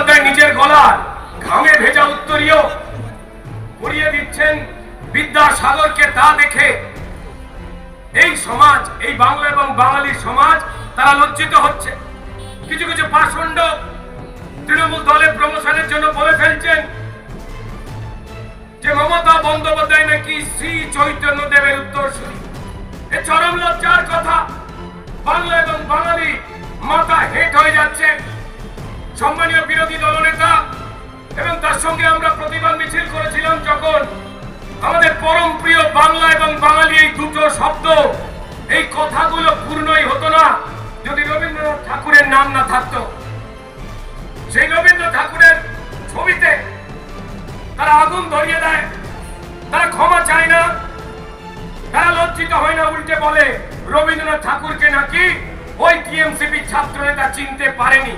বন্দ্যোপাধ্যায় নিজের গলার ঘামে ভেজা উত্তরীয় পরিয়ে দিচ্ছেন বিদ্যাসাগরকে, তা দেখে এই সমাজ, এই বাংলা এবং বাঙালির সমাজ তারা লজ্জিত হচ্ছে। কিছু কিছু পাষণ্ড তৃণমূল দলের প্রমোশনের জন্য বলে ফেলছেন যে মমতা বন্দ্যোপাধ্যায় নাকি শ্রী চৈতন্য দেবের উত্তরসূরি। এ চরম লজ্জার কথা। বাংলা এবং বাঙালি মাথা হেঁট হয়ে যাচ্ছে। সম্মানীয় বিরোধী দলনেতা এবং তার সঙ্গে আমরা প্রতিবাদ মিছিল করেছিলাম যখন আমাদের পরম প্রিয় বাংলা এবং বাঙালি এই দুটো শব্দ, এই কথাগুলো পূর্ণই হতো না যদি রবীন্দ্রনাথ ঠাকুরের নাম না থাকতো। সেই রবীন্দ্র ঠাকুরের ছবিতে তারা আগুন ধরিয়ে দেয়, তারা ক্ষমা চায় না, তারা লজ্জিত হয় না, উল্টে বলে রবীন্দ্রনাথ ঠাকুরকে নাকি ওই টিএমসিপি ছাত্র নেতা চিনতে পারেনি।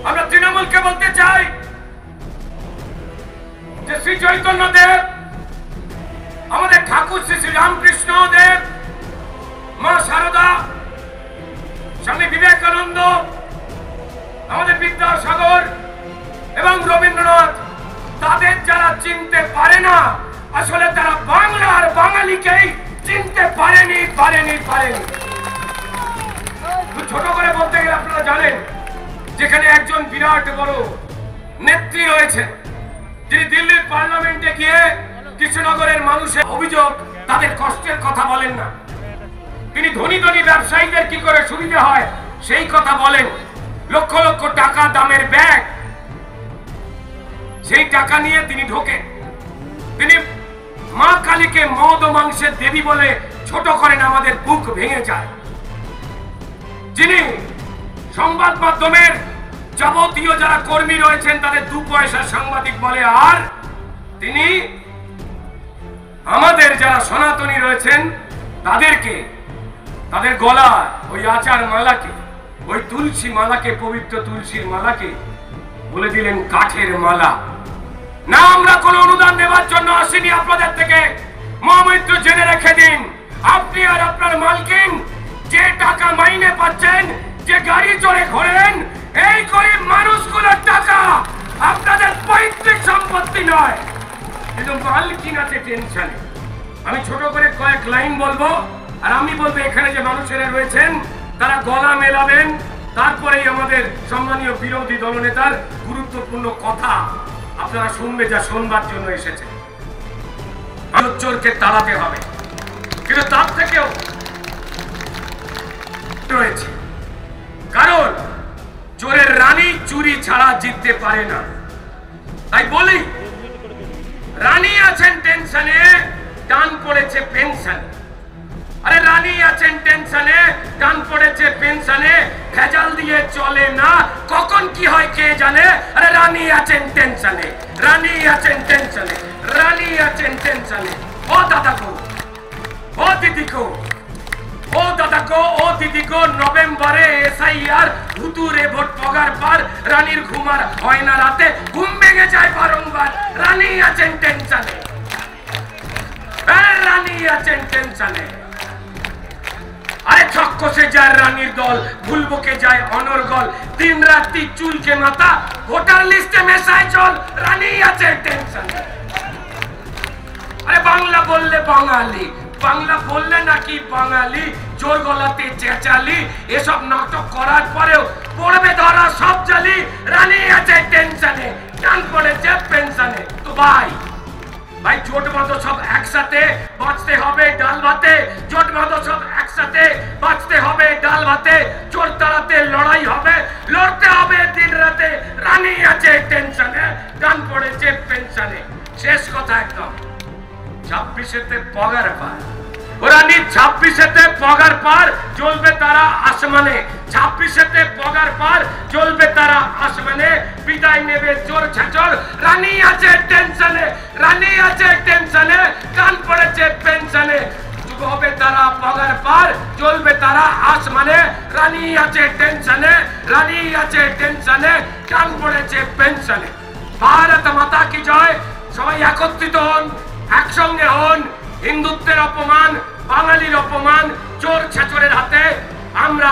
আমরা তৃণমূলকে বলতে চাই যে শ্রী চৈতন্য দেব, আমাদের ঠাকুর শ্রী শ্রী রামকৃষ্ণ দেব, মা শারদা, স্বামী বিবেকানন্দ, আমাদের বিদ্যাসাগর এবং রবীন্দ্রনাথ, তাদের যারা চিনতে পারে না আসলে তারা বাংলার বাঙালিকেই চিনতে পারেনি। ছোট করে বলতে গেলে আপনারা জানেন যেখানে একজন বিরাট বড় নেত্রী রয়েছে, যিনি দিল্লির পার্লামেন্টে গিয়ে কৃষ্ণনগরের মানুষের অভিযোগ, তাদের কষ্টের কথা বলেন না। তিনি ধনী ধনী ব্যবসায়ীদের কি করে সুবিধা হয় সেই কথা বলেন। লক্ষ লক্ষ টাকা দামের ব্যাগ, সেই টাকা নিয়ে তিনি ঢোকেন। তিনি মা কালীকে মদ ও মাংসের দেবী বলে ছোট করেন, আমাদের বুক ভেঙে যায়। যিনি সংবাদ মাধ্যমের যাবতীয় যারা কর্মী রয়েছেন তাদের 2 পয়সার সাংবাদিক বলে, আর তিনি আমাদের যারা সনাতনী রয়েছেন তাদেরকে, তাদের গলা ওই আচার মালাকে, ওই তুলসী মালাকে, পবিত্র তুলসীর মালাকে বলে দিলেন কাঠের মালা। না, আমরা কোন অনুদান নেওয়ার জন্য আসিনি আপনাদের থেকে। মহামৈত্র জেনে রেখে দিন, আপনি আর আপনার মালকিন যে টাকা মাইনে পাচ্ছেন, যে গাড়ি চড়ে ঘোরেন, এই গরিব মানুষগুলোর টাকা, আপনাদের পৈতৃক সম্পত্তি নয়। কিন্তু মালকিন আছে টেনশনে। আমি ছোট করে কয়েক লাইন বলবো, আর আমি বলবো এখানে যে মানুষেরা রয়েছেন তারা গলা মেলাবেন, তারপরেই আমাদের সম্মানীয় বিরোধী দলনেতার গুরুত্বপূর্ণ কথা আপনারা শুনবে, যা শুনবার জন্য এসেছে। চোরকে তাড়াতে হবে, কিন্তু তার থেকেও রয়েছে, কারণ চোরের রানী চুরি ছাড়া জিততে পারে না। তাই বলি, রানী আছেন টেনশনে, টান পড়েছে পেনশনে। আরে রানী আছেন টেনশনে, টান পড়েছে পেনশনে, ভেজাল দিয়ে চলে না, কখন কি হয় কে জানে। আরে রানী আছেন টেনশনে, রানী আছেন টেনশনে, রানী আছেন টেনশনে। ও দাদা গো, ও দিদি গো, ও দাদা গো, ও দিদি গো, নভেম্বরে এসআইআর, হুতুরে ভোট পগার পার, রানীর ঘুমার হয় না রাতে, ঘুম ভেঙে যায় বারংবার। রানী আছেন টেনশনে, রানী আছেন টেনশনে। আরে ছক্কসে যায় রানীর দল, ভুলবকে যায় অনর্গল, দিন রাত্রি চুলকে মাথা, ভোটার লিস্টে মেশায় চল। রানী আছে টেনশনে। আরে বাংলা বললে বাঙালি, বাংলা বললে নাকি বাঙালি, জোর গলাতে চেঁচালি, এসব নাটক করার পরেও পড়বে ধরা সব জালি। রানী আছে টেনশনে, টান পড়েছে পেনশনে। তো ভাই জোট বাঁধো সব একসাথে, বাঁচতে হবে ডাল ভাতে। জোট বাঁধো সব একসাথে, বাঁচতে হবে ডাল ভাতে। চোর তাড়াতে লড়াই হবে, লড়তে হবে দিন রাতে। রানী আছে টেনশনে, টান পড়েছে পেনশনে। শেষ কথা একদম, 26-এতে পগার পার। ওরা 26-এতে পগার পার, জ্বলবে তারা আসমানে। 26-এতে পগার পার, জ্বলবে তারা আসমানে। বিদায় নেবে চোর ছাচর, রানী আছে টেনশনে, রানী আছে টেনশনে, কান পড়েছে পেনশনে। হবে তারা পগার পার, জ্বলবে তারা আসমানে। রানী আছে টেনশনে, রানী আছে টেনশনে, কান পড়েছে পেনশনে। ভারত মাতা কি জয়। সবাই একত্রিত হন, একসঙ্গে হন। হিন্দুত্বের অপমান, বাঙালির অপমান চোর ছাচরের হাতে আমরা